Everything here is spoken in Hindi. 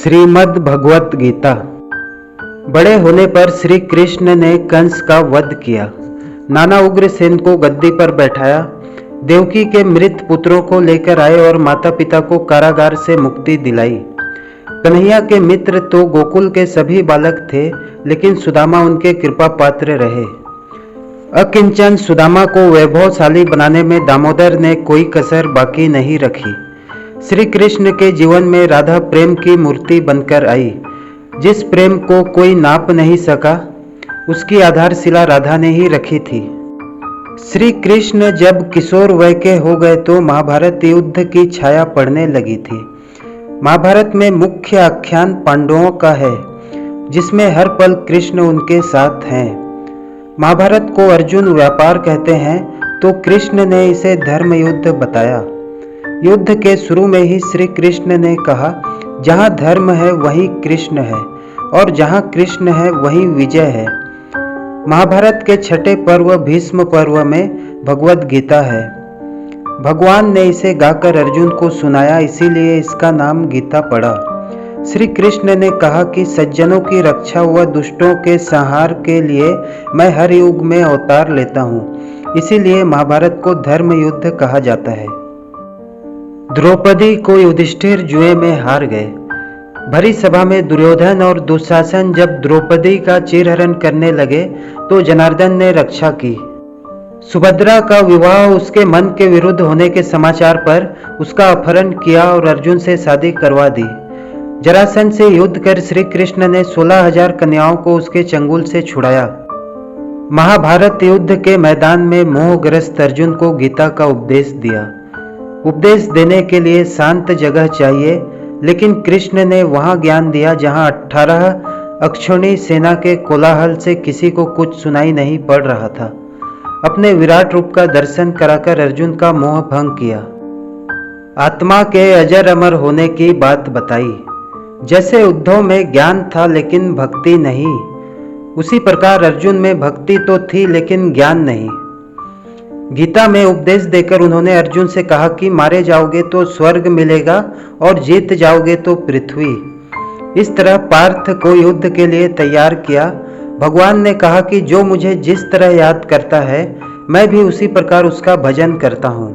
श्रीमद् भगवत गीता। बड़े होने पर श्री कृष्ण ने कंस का वध किया, नाना उग्रसेन को गद्दी पर बैठाया, देवकी के मृत पुत्रों को लेकर आए और माता पिता को कारागार से मुक्ति दिलाई। कन्हैया के मित्र तो गोकुल के सभी बालक थे, लेकिन सुदामा उनके कृपा पात्र रहे। अकिंचन सुदामा को वैभवशाली बनाने में दामोदर ने कोई कसर बाकी नहीं रखी। श्री कृष्ण के जीवन में राधा प्रेम की मूर्ति बनकर आई। जिस प्रेम को कोई नाप नहीं सका, उसकी आधारशिला राधा ने ही रखी थी। श्री कृष्ण जब किशोर वय के हो गए तो महाभारत युद्ध की छाया पड़ने लगी थी। महाभारत में मुख्य आख्यान पांडवों का है, जिसमें हर पल कृष्ण उनके साथ हैं। महाभारत को अर्जुन व्यापार कहते हैं, तो कृष्ण ने इसे धर्म युद्ध बताया। युद्ध के शुरू में ही श्री कृष्ण ने कहा, जहाँ धर्म है वहीं कृष्ण है, और जहाँ कृष्ण है वहीं विजय है। महाभारत के छठे पर्व भीष्म पर्व में भगवत गीता है। भगवान ने इसे गाकर अर्जुन को सुनाया, इसीलिए इसका नाम गीता पड़ा। श्री कृष्ण ने कहा कि सज्जनों की रक्षा व दुष्टों के संहार के लिए मैं हर युग में अवतार लेता हूँ, इसीलिए महाभारत को धर्म युद्ध कहा जाता है। द्रौपदी को युधिष्ठिर जुए में हार गए। भरी सभा में दुर्योधन और दुशासन जब द्रौपदी का चीरहरण करने लगे तो जनार्दन ने रक्षा की। सुभद्रा का विवाह उसके मन के विरुद्ध होने के समाचार पर उसका अपहरण किया और अर्जुन से शादी करवा दी। जरासंध से युद्ध कर श्री कृष्ण ने 16,000 कन्याओं को उसके चंगुल से छुड़ाया। महाभारत युद्ध के मैदान में मोहग्रस्त अर्जुन को गीता का उपदेश दिया। उपदेश देने के लिए शांत जगह चाहिए, लेकिन कृष्ण ने वहां ज्ञान दिया जहां 18 अक्षौणी सेना के कोलाहल से किसी को कुछ सुनाई नहीं पड़ रहा था। अपने विराट रूप का दर्शन कराकर अर्जुन का मोह भंग किया। आत्मा के अजर अमर होने की बात बताई। जैसे उद्धव में ज्ञान था लेकिन भक्ति नहीं, उसी प्रकार अर्जुन में भक्ति तो थी लेकिन ज्ञान नहीं। गीता में उपदेश देकर उन्होंने अर्जुन से कहा कि मारे जाओगे तो स्वर्ग मिलेगा और जीत जाओगे तो पृथ्वी। इस तरह पार्थ को युद्ध के लिए तैयार किया। भगवान ने कहा कि जो मुझे जिस तरह याद करता है, मैं भी उसी प्रकार उसका भजन करता हूँ।